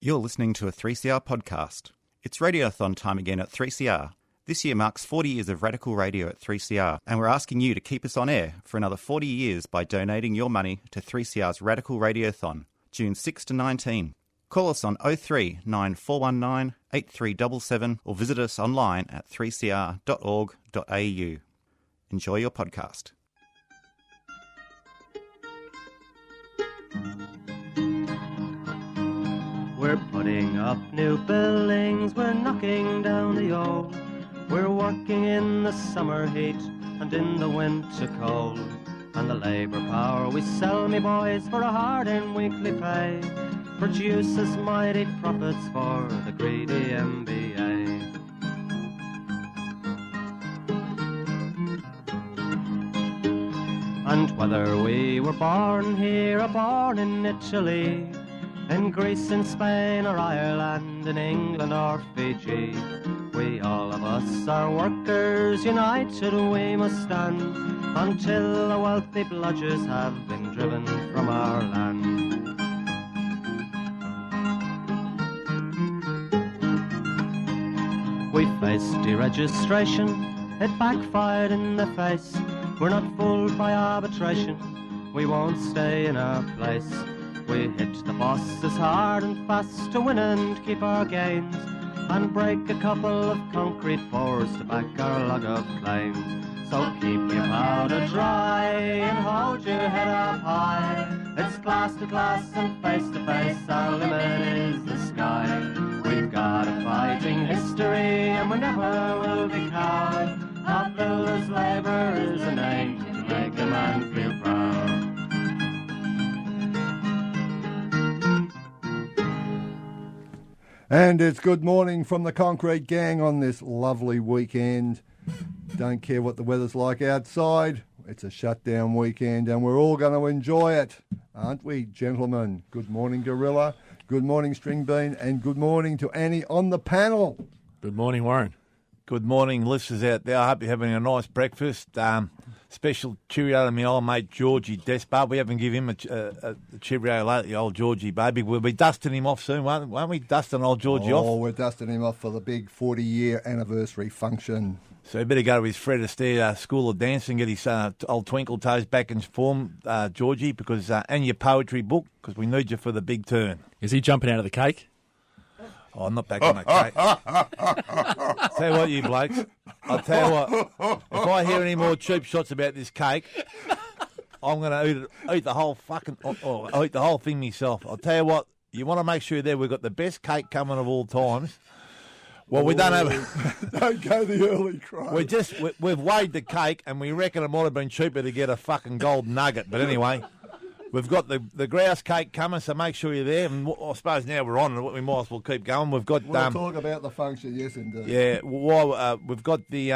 You're listening to a 3CR podcast. It's Radiothon time again at 3CR. This year marks 40 years of radical radio at 3CR, and we're asking you to keep us on air for another 40 years by donating your money to 3CR's Radical Radiothon, June 6 to 19. Call us on 03 9419 8377 or visit us online at 3cr.org.au. Enjoy your podcast. We're putting up new buildings, we're knocking down the old. We're working in the summer heat and in the winter cold. And the labour power we sell, me boys, for a hard-earned weekly pay produces mighty profits for the greedy MBA. And whether we were born here or born in Italy, in Greece, in Spain or Ireland, in England or Fiji, we all of us are workers, united we must stand, until the wealthy bludgers have been driven from our land. We faced deregistration, it backfired in the face. We're not fooled by arbitration, we won't stay in our place. We hit the bosses hard and fast to win and keep our gains, and break a couple of concrete pours to back our log of claims. So keep your powder dry and hold your head up high. It's class to class and face to face, our limit is the sky. We've got a fighting history and we never will be cowed. Our builders' labour is a name to make a man feel proud. And it's good morning from the Concrete Gang on this lovely weekend. Don't care what the weather's like outside. It's a shutdown weekend and we're all going to enjoy it, aren't we, gentlemen? Good morning, Gorilla. Good morning, String Bean. And good morning to Annie on the panel. Good morning, Warren. Good morning, listeners out there. I hope you're having a nice breakfast. Special cheerio to my old mate Georgie Despard. We haven't given him a cheerio lately, old Georgie baby. We'll be dusting him off soon, won't we? Dusting old Georgie off. Oh, we're dusting him off for the big 40-year anniversary function. So he better go to his Fred Astaire School of Dance and get his old twinkle toes back in form, Georgie, because and your poetry book, because we need you for the big turn. Is he jumping out of the cake? Oh, I'm not back on the cake. Tell you what, you blokes. I'll tell you what. If I hear any more cheap shots about this cake, I'm going to eat the whole fucking... I'll eat the whole thing myself. I'll tell you what. You want to make sure there we've got the best cake coming of all times. Well, we don't have... Don't go the early cry. We've weighed the cake and we reckon it might have been cheaper to get a fucking gold nugget. But anyway... We've got the grouse cake coming, so make sure you're there. And I suppose now we're on, we might as well keep going. We've got we'll talk about the function, yes, indeed. Yeah, we've got the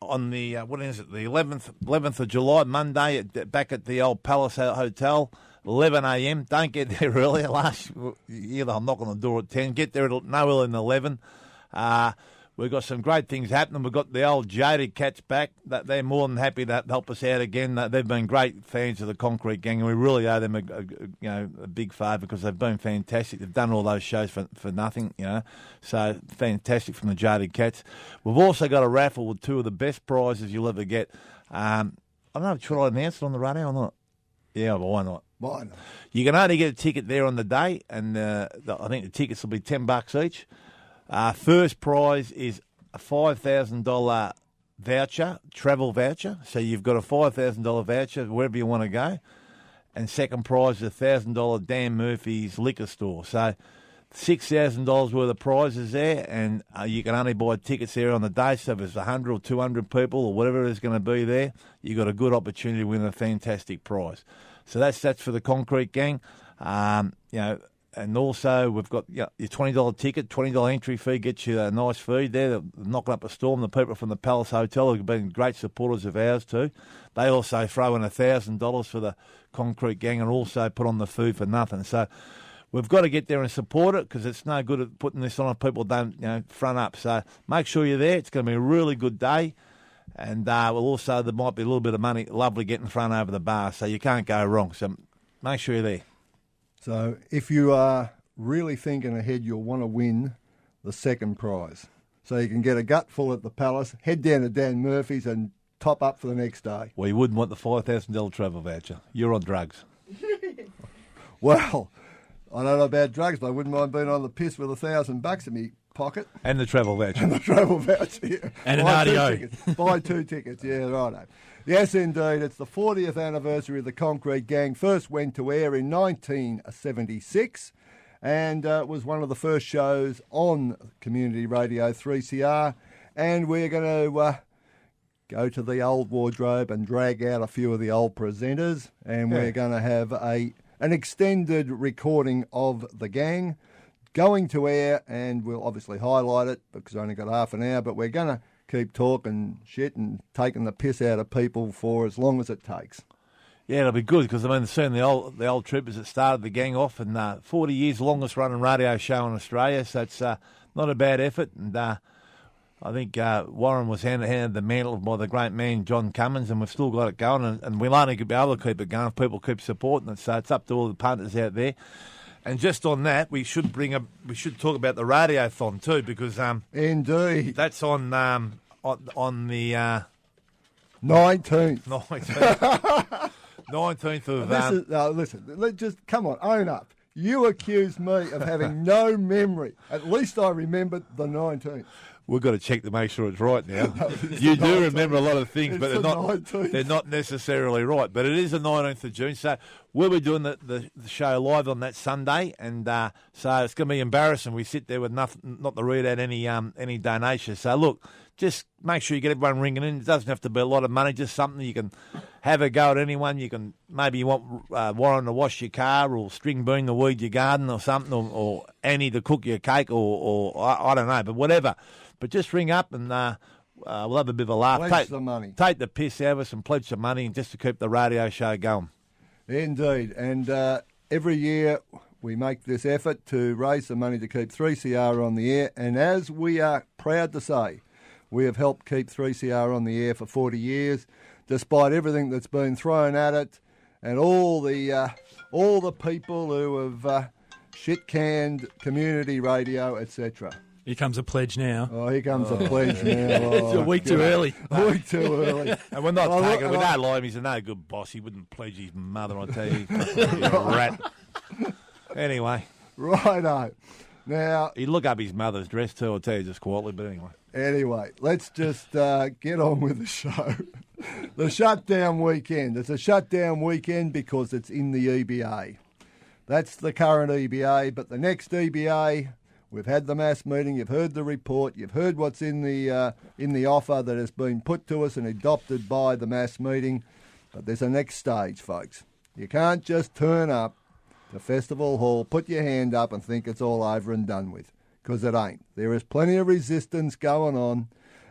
on the what is it? The 11th of July, Monday, back at the old Palace Hotel, 11 a.m. Don't get there earlier. Last year I'm knocking on the door at 10. Get there no earlier than 11. We've got some great things happening. We've got the old Jaded Cats back. They're more than happy to help us out again. They've been great fans of the Concrete Gang, and we really owe them a big favour because they've been fantastic. They've done all those shows for nothing, So fantastic from the Jaded Cats. We've also got a raffle with two of the best prizes you'll ever get. I don't know, should I announce it on the radio or not? Yeah, but why not? Why not? You can only get a ticket there on the day, and I think the tickets will be $10 each. First prize is a $5,000 voucher, travel voucher. So you've got a $5,000 voucher wherever you want to go. And second prize is a $1,000 Dan Murphy's liquor store. So $6,000 worth of prizes there, and you can only buy tickets there on the day. So if there's 100 or 200 people or whatever is going to be there, you've got a good opportunity to win a fantastic prize. So that's for the Concrete Gang. And also, we've got your $20 ticket, $20 entry fee, gets you a nice feed there. They're knocking up a storm. The people from the Palace Hotel have been great supporters of ours too. They also throw in $1,000 for the Concrete Gang and also put on the food for nothing. So we've got to get there and support it because it's no good at putting this on if people don't front up. So make sure you're there. It's going to be a really good day. And there might be a little bit of money, lovely getting front over the bar, so you can't go wrong. So make sure you're there. So if you are really thinking ahead, you'll want to win the second prize. So you can get a gutful at the Palace, head down to Dan Murphy's and top up for the next day. Well, you wouldn't want the $5,000 travel voucher. You're on drugs. Well, I don't know about drugs, but I wouldn't mind being on the piss with $1,000 in me pocket. And the travel voucher. And the travel voucher, yeah. And an Buy 2 RDO. tickets. Buy 2 tickets, yeah, righto. Yes, indeed. It's the 40th anniversary of the Concrete Gang. First went to air in 1976 and was one of the first shows on Community Radio 3CR. And we're going to go to the old wardrobe and drag out a few of the old presenters. And we're going to have an extended recording of the gang going to air, and we'll obviously highlight it because we've only got half an hour, but we're going to keep talking shit and taking the piss out of people for as long as it takes. Yeah, it'll be good because, I mean, seeing the old troopers that started the gang off, and 40 years, longest running radio show in Australia, so it's not a bad effort. And I think Warren was handed the mantle by the great man John Cummins, and we've still got it going, and we'll only be able to keep it going if people keep supporting it. So it's up to all the punters out there. And just on that, we should talk about the Radiothon too, because Indeed. that's on the 19th. 19th of Listen, just come on, own up. You accused me of having no memory. At least I remembered the 19th. We've got to check to make sure it's right now. You do remember a lot of things, but they're not necessarily right. But it is the 19th of June, so we'll be doing the show live on that Sunday, and so it's going to be embarrassing. We sit there with nothing, not to read out any donations. So look, just make sure you get everyone ringing in. It doesn't have to be a lot of money, just something you can have a go at anyone. You can maybe you want Warren to wash your car, or String Bean to weed your garden, or something, or Annie to cook your cake, or I don't know, but whatever. But just ring up and we'll have a bit of a laugh. Pledge the money. Take the piss out of us and pledge some money just to keep the radio show going. Indeed. And every year we make this effort to raise the money to keep 3CR on the air. And as we are proud to say, we have helped keep 3CR on the air for 40 years, despite everything that's been thrown at it and all the people who have shit-canned community radio, etc. Here comes a pledge now. Oh, here comes a pledge now. It's a week too early. A week too early. And we're not taking, we don't lie him, he's a no good boss. He wouldn't pledge his mother, I tell you. He's a rat. Anyway. Righto. Now, he'd look up his mother's dress too, I'll tell you just quietly, but anyway. Anyway, let's just get on with the show. The shutdown weekend. It's a shutdown weekend because it's in the EBA. That's the current EBA, but the next EBA... We've had the mass meeting, you've heard the report, you've heard what's in the offer that has been put to us and adopted by the mass meeting. But there's a next stage, folks. You can't just turn up to Festival Hall, put your hand up and think it's all over and done with, because it ain't. There is plenty of resistance going on,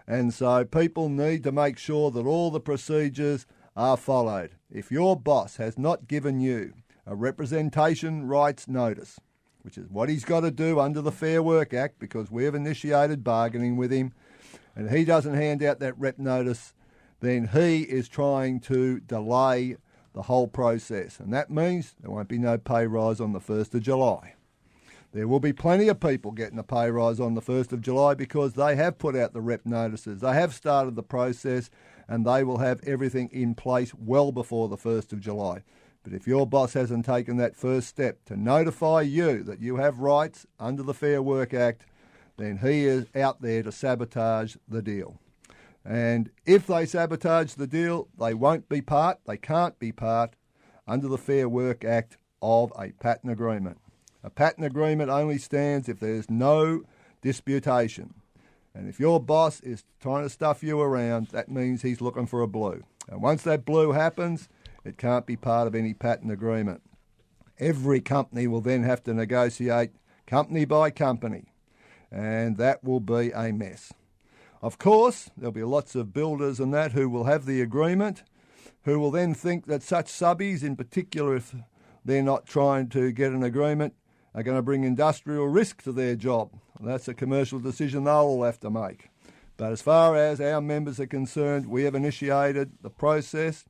and so people need to make sure that all the procedures are followed. If your boss has not given you a representation rights notice, which is what he's got to do under the Fair Work Act, because we've initiated bargaining with him, and he doesn't hand out that rep notice, then he is trying to delay the whole process. And that means there won't be no pay rise on the 1st of July. There will be plenty of people getting a pay rise on the 1st of July because they have put out the rep notices, they have started the process, and they will have everything in place well before the 1st of July. But if your boss hasn't taken that first step to notify you that you have rights under the Fair Work Act, then he is out there to sabotage the deal. And if they sabotage the deal, they can't be part under the Fair Work Act of a patent agreement. A patent agreement only stands if there's no disputation. And if your boss is trying to stuff you around, that means he's looking for a blue. And once that blue happens, it can't be part of any patent agreement. Every company will then have to negotiate company by company, and that will be a mess. Of course, there'll be lots of builders and that who will have the agreement, who will then think that such subbies, in particular if they're not trying to get an agreement, are going to bring industrial risk to their job. And that's a commercial decision they'll all have to make. But as far as our members are concerned, we have initiated the process.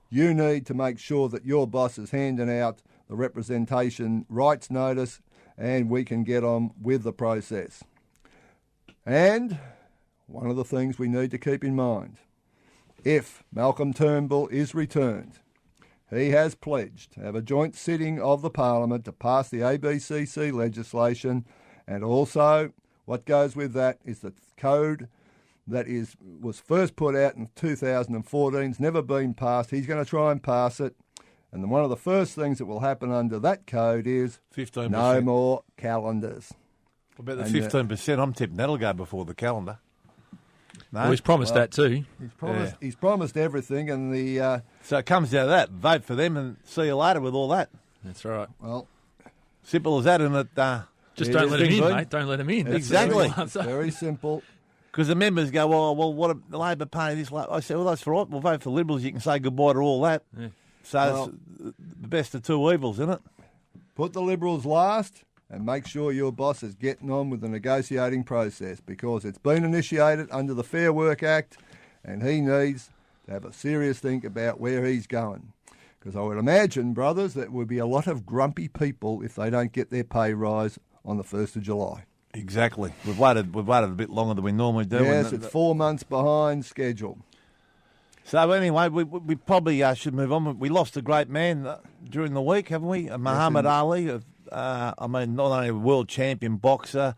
You need to make sure that your boss is handing out the representation rights notice and we can get on with the process. And one of the things we need to keep in mind, if Malcolm Turnbull is returned, he has pledged to have a joint sitting of the Parliament to pass the ABCC legislation, and also what goes with that is the code that was first put out in 2014, it's never been passed. He's going to try and pass it. And then one of the first things that will happen under that code is 15%. No more calendars. What about the 15%? I'm tipping that'll go before the calendar. No? Well, he's promised that too. He's promised everything, and the So it comes out of that. Vote for them and see you later with all that. That's right. well, Simple as that, and it. Just it don't is let him in, big, mate. Don't let him in. That's Exactly. the simple answer. very simple. Because the members go, well, what a, the Labor Party this. I said, well, that's right. We'll vote for Liberals. You can say goodbye to all that. Yeah. So it's the best of two evils, isn't it? Put the Liberals last and make sure your boss is getting on with the negotiating process, because it's been initiated under the Fair Work Act, and he needs to have a serious think about where he's going. Because I would imagine, brothers, that would be a lot of grumpy people if they don't get their pay rise on the 1st of July. Exactly. We've waited a bit longer than we normally do. Yes, it's 4 months behind schedule. So anyway, we probably should move on. We lost a great man during the week, haven't we? Muhammad Ali. I mean, not only a world champion boxer,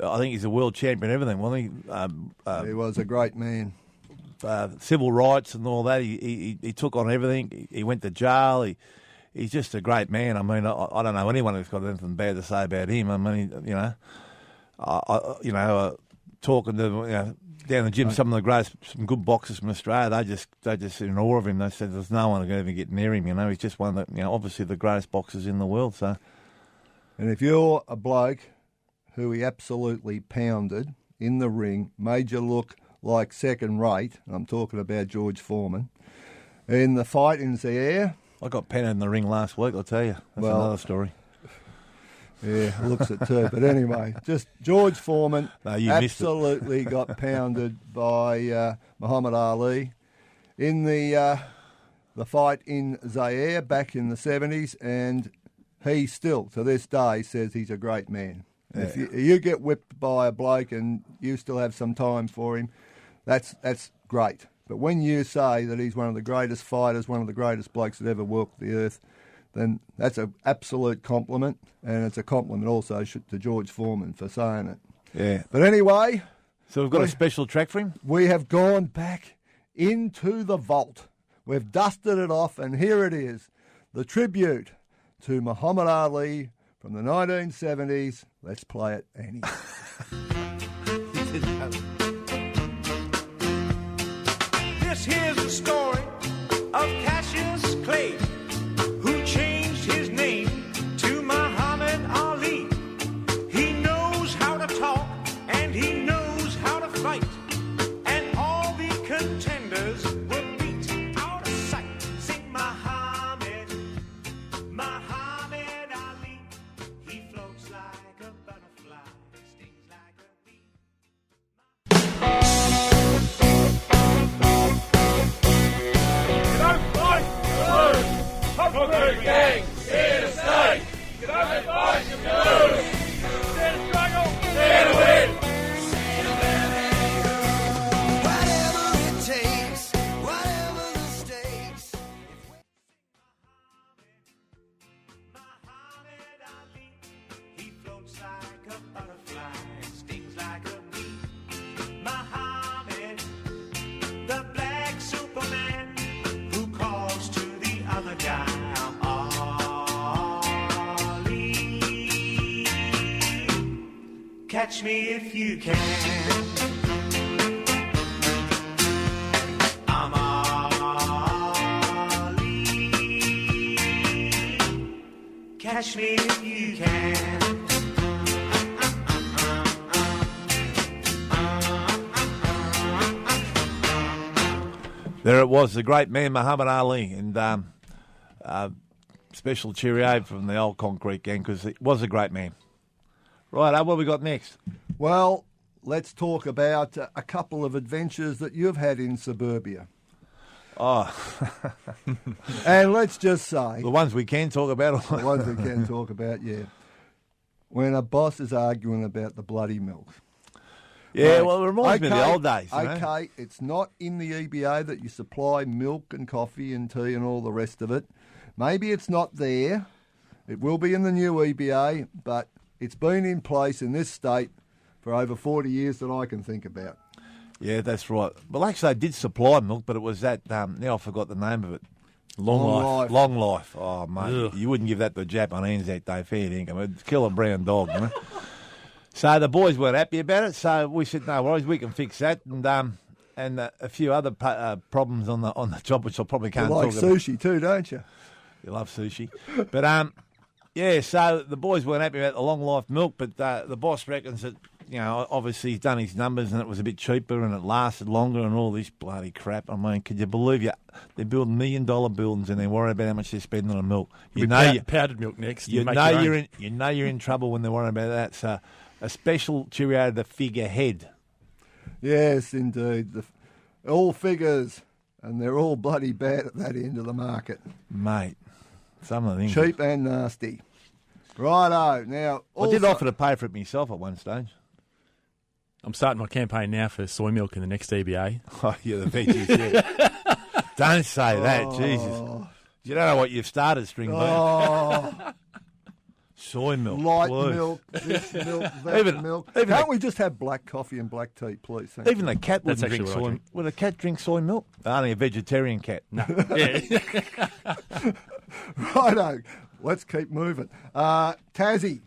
I think he's a world champion everything, wasn't he? He was a great man. Civil rights and all that. He took on everything. He went to jail. He's just a great man. I mean, I don't know anyone who's got anything bad to say about him. I mean, talking to down the gym, some good boxers from Australia, they just in awe of him. They said there's no one who can even get near him. He's just one of the, obviously the greatest boxers in the world. So, and if you're a bloke who he absolutely pounded in the ring, made you look like second rate, and I'm talking about George Foreman, in the fight in Zaire. I got pounded in the ring last week, I'll tell you. That's another story. Yeah, looks it too. But anyway, just George Foreman absolutely got pounded by Muhammad Ali in the fight in Zaire back in the 70s, and he still, to this day, says he's a great man. Yeah. If you get whipped by a bloke and you still have some time for him, that's great. But when you say that he's one of the greatest fighters, one of the greatest blokes that ever walked the earth, then that's an absolute compliment, and it's a compliment also to George Foreman for saying it. Yeah. But anyway... So we've got a special track for him? We have gone back into the vault. We've dusted it off, and here it is, the tribute to Muhammad Ali from the 1970s. Let's play it, Annie. This here's the story of Cassius Clay, who changed his name to Muhammad Ali. He knows how to talk and he knows how to fight, and all the contenders were beat out of sight. Sing Muhammad, Muhammad Ali. He floats like a butterfly, stings like a bee. Concrete gang, here to stay. You don't fight, you lose. Stand struggle, stand to win. Whatever it takes, whatever the stakes. Muhammad Ali, he floats like a butterfly, stings like a bee. Muhammad, the black Superman, who calls to the other guy. Catch me if you can. I'm Ali. Catch me if you can. There it was, the great man Muhammad Ali, and special cheerio from the old Concrete gang, because he was a great man. Right, what have we got next? Well, let's talk about a couple of adventures that you've had in suburbia. Oh. And let's just say... The ones we can talk about. The ones we can talk about, yeah. when a boss is arguing about the bloody milk. Yeah, Like, well, it reminds me of the old days. You know? Okay, it's not in the EBA that you supply milk and coffee and tea and all the rest of it. Maybe it's not there. It will be in the new EBA, but it's been in place in this state for over 40 years that I can think about. Yeah, that's right. Well, actually, they did supply milk, but it was that, now I forgot the name of it. Long life. Long life. Oh, mate. Ugh. You wouldn't give that to a Japanese that day, fair dinkum. It'd kill a brown dog, you know. So the boys weren't happy about it, so we said, no worries, we can fix that. And a few other problems on the job, which I probably You can't like talk about. sushi too, don't you? You love sushi. But, yeah, so the boys weren't happy about the long life milk, but the boss reckons that, you know, obviously he's done his numbers and it was a bit cheaper and it lasted longer and all this bloody crap. I mean, could you believe they're building $1 million buildings and they're worried about how much they're spending on milk? You know, powdered milk next. you make know your own. you're in trouble when they're worried about that. So a special cheerio to the figurehead. Yes, indeed. All figures, and they're all bloody bad at that end of the market. Mate, some of the things. Cheap and nasty. Righto. Now, I did also- offer to pay for it myself at one stage. I'm starting my campaign now for soy milk in the next EBA. Oh, you're the veggies, yeah. Don't say that, Jesus. You don't know what you've started, String Bean. Oh, Soy milk. light please. milk, this milk, that Even- milk. even Can't the- we just have black coffee and black tea, please? Thank Even the cat That's wouldn't drink actually what I soy drink. milk. Would a cat drink soy milk? Only a vegetarian cat. No. Yeah. you. Righto. Let's keep moving. Tassie.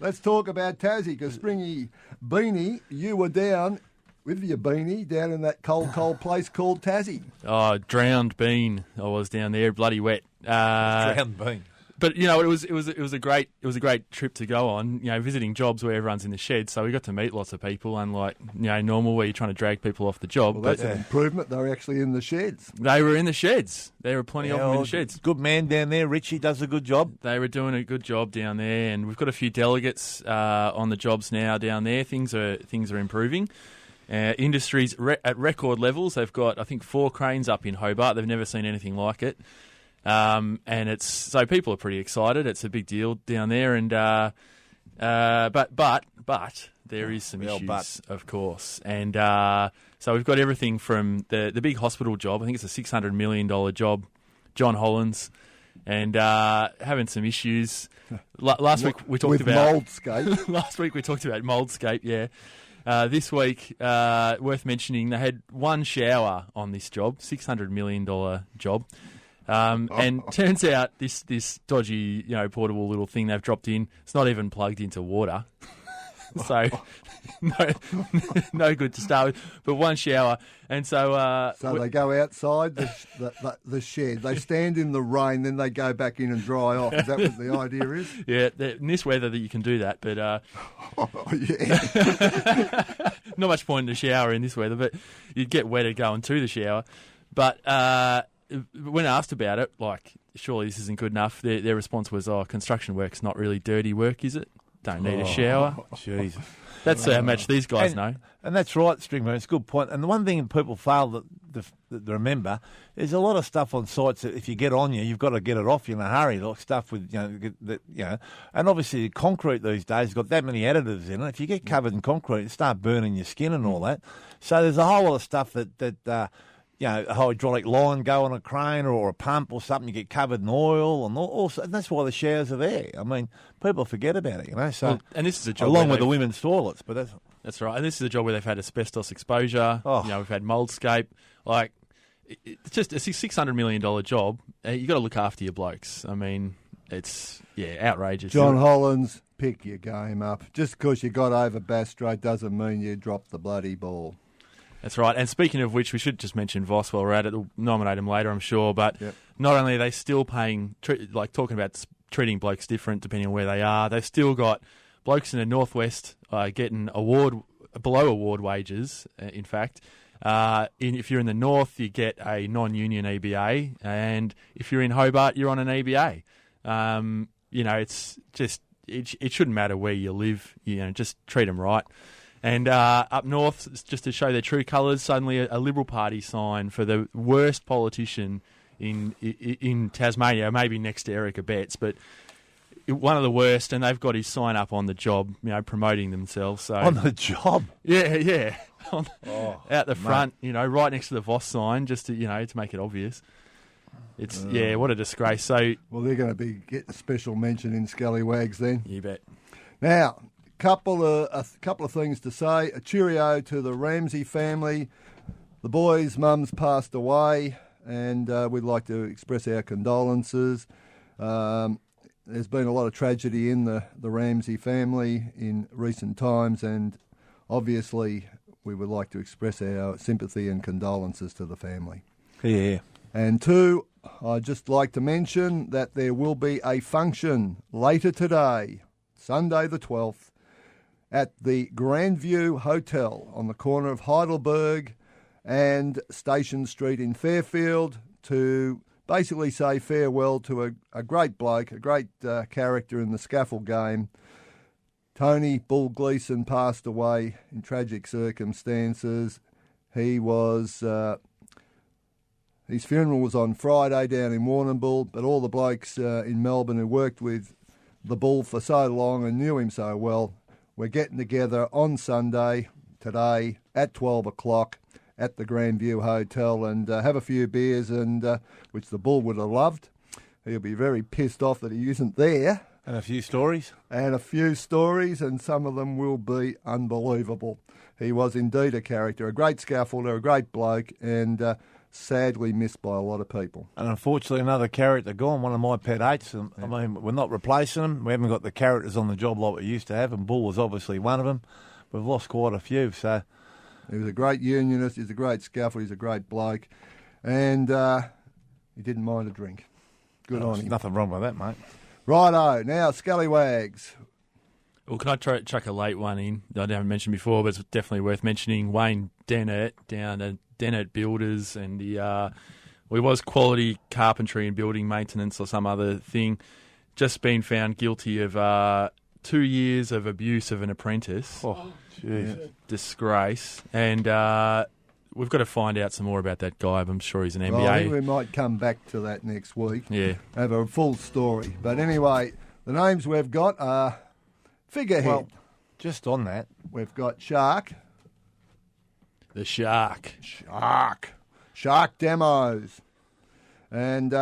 Let's talk about Tassie, because Springy Beanie, you were down with your beanie down in that cold place called Tassie. Oh, drowned bean. I was down there, bloody wet. Drowned bean. But you know, it was a great trip to go on. You know, visiting jobs where everyone's in the shed, so we got to meet lots of people. Unlike normal, where you're trying to drag people off the job. Well, but that's an improvement. They were actually in the sheds. they were in the sheds. There were plenty of them in the sheds. Good man down there. Richie does a good job. They were doing a good job down there, and we've got a few delegates on the jobs now down there. Things are improving. Industries at record levels. They've got, I think, 4 cranes up in Hobart. They've never seen anything like it. And it's so people are pretty excited. It's a big deal down there, and but there is some issues, of course. And so we've got everything from the big hospital job. I think it's a $600 million job. John Hollands, and having some issues. Last week we talked with about Moldscape. last week we talked about Moldscape. Yeah. This week, worth mentioning, they had one shower on this job, $600 million job. And turns out this dodgy, portable little thing they've dropped in, it's not even plugged into water. So no good to start with. But one shower, and so So they go outside the shed. They stand in the rain, then they go back in and dry off. Is that what the idea is? yeah, in this weather that you can do that, but Oh, yeah. not much point in the shower in this weather. But you'd get wetter going to the shower. But when asked about it, like, surely this isn't good enough, their response was, construction work's not really dirty work, is it? Don't need a shower. Jesus. That's how much these guys know. And that's right, Stringman. It's a good point. And the one thing people fail to remember is a lot of stuff on sites that if you get on you've got to get it off you in a hurry. Like stuff with, and obviously concrete these days has got that many additives in it. If you get covered in concrete, you start burning your skin and all that. So there's a whole lot of stuff that a hydraulic line go on a crane or a pump or something, you get covered in oil, and that's why the showers are there. I mean, people forget about it, So, and this is a job along where with the women's toilets, but that's right. And this is a job where they've had asbestos exposure. Oh. We've had moldscape. Like, it's just a $600 million job. You got to look after your blokes. I mean, it's outrageous. John Hollands, pick your game up. Just because you got over Bass Strait doesn't mean you dropped the bloody ball. That's right. And speaking of which, we should just mention Voss while we're at it. We'll nominate him later, I'm sure. But not only are they still paying, talking about treating blokes different depending on where they are, they've still got blokes in the northwest getting below award wages, in fact. If you're in the north, you get a non-union EBA. And if you're in Hobart, you're on an EBA. It's just, it shouldn't matter where you live. Just treat them right. And up north, just to show their true colours, suddenly a Liberal Party sign for the worst politician in Tasmania, maybe next to Erica Betts. But one of the worst, and they've got his sign up on the job, promoting themselves. So On the job? Yeah. Out the front, right next to the Voss sign, just to, to make it obvious. It's what a disgrace. So Well, they're going to get a special mention in Scallywags then. you bet. Now, a couple of things to say. A cheerio to the Ramsey family. The boys' mums passed away, and we'd like to express our condolences. There's been a lot of tragedy in the Ramsey family in recent times, and obviously we would like to express our sympathy and condolences to the family. Yeah. And two, I'd just like to mention that there will be a function later today, Sunday the 12th, at the Grandview Hotel on the corner of Heidelberg and Station Street in Fairfield to basically say farewell to a great bloke, a great character in the scaffold game. Tony Bull Gleeson passed away in tragic circumstances. He was... his funeral was on Friday down in Warrnambool, but all the blokes in Melbourne who worked with the Bull for so long and knew him so well, we're getting together on Sunday, today, at 12 o'clock at the Grandview Hotel and have a few beers, and which the Bull would have loved. He'll be very pissed off that he isn't there. And a few stories? And a few stories, and some of them will be unbelievable. He was indeed a character, a great scaffolder, a great bloke, and sadly missed by a lot of people. And unfortunately, another character gone, one of my pet hates. I mean, we're not replacing them. We haven't got the characters on the job like we used to have, and Bull was obviously one of them. We've lost quite a few, so... He was a great unionist, he's a great scaffolder, he's a great bloke, and he didn't mind a drink. Good on him. Nothing wrong with that, mate. Righto, now Scallywags. Well, can I chuck a late one in? I haven't mentioned before, but it's definitely worth mentioning. Wayne Dennett down at Dennett Builders, and he was quality carpentry and building maintenance or some other thing. Just been found guilty of 2 years of abuse of an apprentice. Oh, jeez. Yeah. Disgrace. And we've got to find out some more about that guy. I'm sure he's an MBA. Well, I think we might come back to that next week. Yeah. Have a full story. But anyway, the names we've got are Figurehead. Well, just on that. We've got Shark. The Shark. Shark Demos. And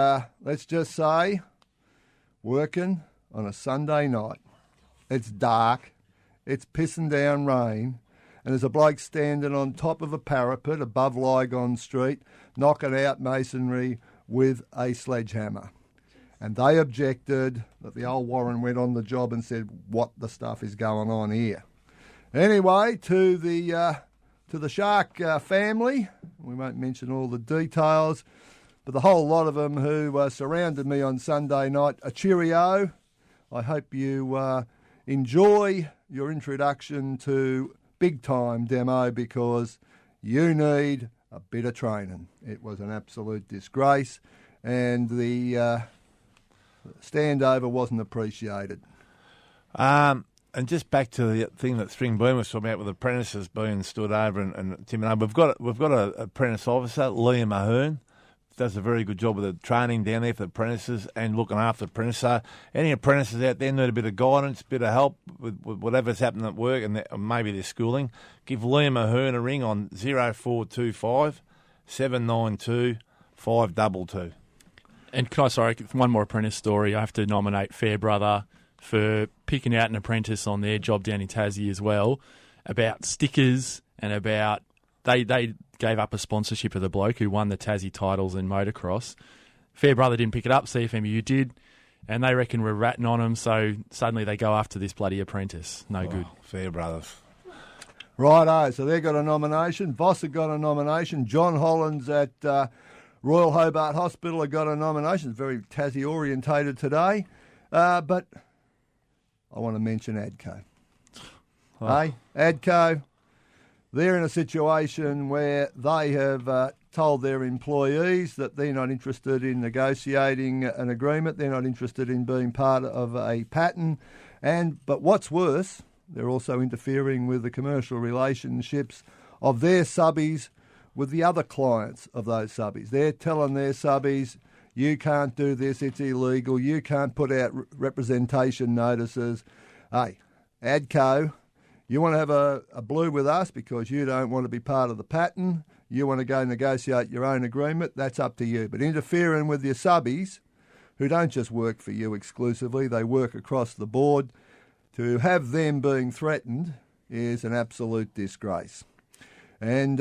let's just say, working on a Sunday night. It's dark, it's pissing down rain, and there's a bloke standing on top of a parapet above Lygon Street, knocking out masonry with a sledgehammer. And they objected that the old Warren went on the job and said, what the stuff is going on here? Anyway, to the Shark family, we won't mention all the details, but the whole lot of them who surrounded me on Sunday night, a cheerio. I hope you enjoy your introduction to big time demo, because you need a bit of training. It was an absolute disgrace, and the standover wasn't appreciated. And just back to the thing that String Boom was talking about with apprentices being stood over, and Tim and I, we've got an apprentice officer, Liam Ahern, does a very good job with the training down there for the apprentices and looking after the apprentices. So any apprentices out there need a bit of guidance, a bit of help with whatever's happening at work and maybe their schooling, give Liam Ahern a ring on 0425 792 522. And one more apprentice story. I have to nominate Fairbrother for picking out an apprentice on their job down in Tassie as well, about stickers and about they gave up a sponsorship of the bloke who won the Tassie titles in motocross. Fairbrother didn't pick it up, CFMEU did, and they reckon we're ratting on them, so suddenly they go after this bloody apprentice. No good. Fairbrothers. Righto, so they got a nomination. Voss have got a nomination. John Hollands at Royal Hobart Hospital have got a nomination. It's very Tassie orientated today. But I want to mention ADCO. Hey, ADCO, they're in a situation where they have told their employees that they're not interested in negotiating an agreement. They're not interested in being part of a pattern. But what's worse, they're also interfering with the commercial relationships of their subbies with the other clients of those subbies. They're telling their subbies, you can't do this, it's illegal, you can't put out representation notices. Hey, ADCO, you want to have a blue with us because you don't want to be part of the pattern, you want to go negotiate your own agreement, that's up to you. But interfering with your subbies, who don't just work for you exclusively, they work across the board, to have them being threatened is an absolute disgrace. And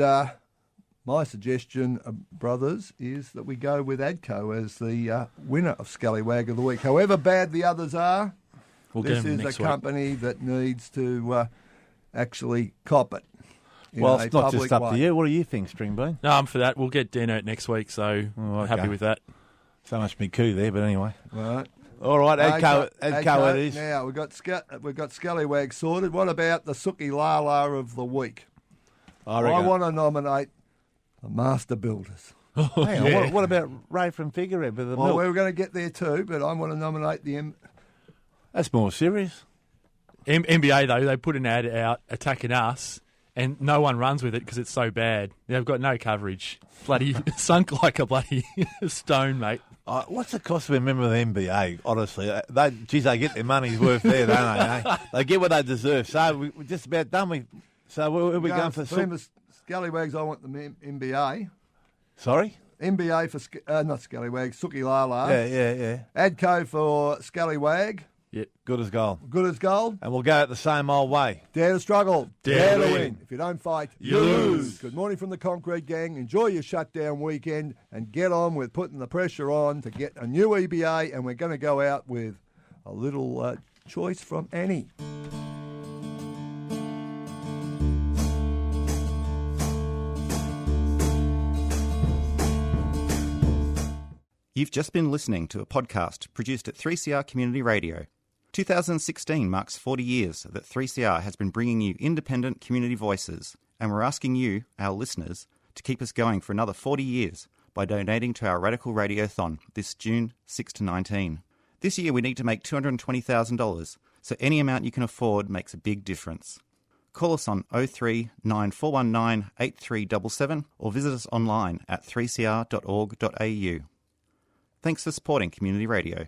my suggestion, brothers, is that we go with ADCO as the winner of Scallywag of the Week. However bad the others are, this is a company that needs to actually cop it. Well, it's not just up to you. What do you think, Stringbean? No, I'm for that. We'll get Dino next week, so happy with that. So much me coup there, but anyway. Right. All right, ADCO it is. Now, we've got Scallywag sorted. What about the Suki Lala of the week? I want to nominate the Master Builders. Hang on, what about Ray from Figueroa? We were going to get there too, but I want to nominate the That's more serious. NBA, though, they put an ad out attacking us, and no one runs with it because it's so bad. They've got no coverage. Bloody sunk like a bloody stone, mate. What's the cost of a member of the NBA, honestly? They get their money's worth there, don't they? They get what they deserve. So we're just about done. We're going for... Scallywags, I want the NBA. Sorry? NBA for... not Scallywags, Suki Lala. Yeah. ADCO for Scallywag. Yep. Good as gold. Good as gold. And we'll go it the same old way. Dare to struggle. Dare to win. If you don't fight, you lose. Good morning from the Concrete Gang. Enjoy your shutdown weekend and get on with putting the pressure on to get a new EBA. And we're going to go out with a little choice from Annie. You've just been listening to a podcast produced at 3CR Community Radio. 2016 marks 40 years that 3CR has been bringing you independent community voices, and we're asking you, our listeners, to keep us going for another 40 years by donating to our Radical Radiothon this June 6 to 19. This year we need to make $220,000, so any amount you can afford makes a big difference. Call us on 03 9419 8377 or visit us online at 3cr.org.au. Thanks for supporting Community Radio.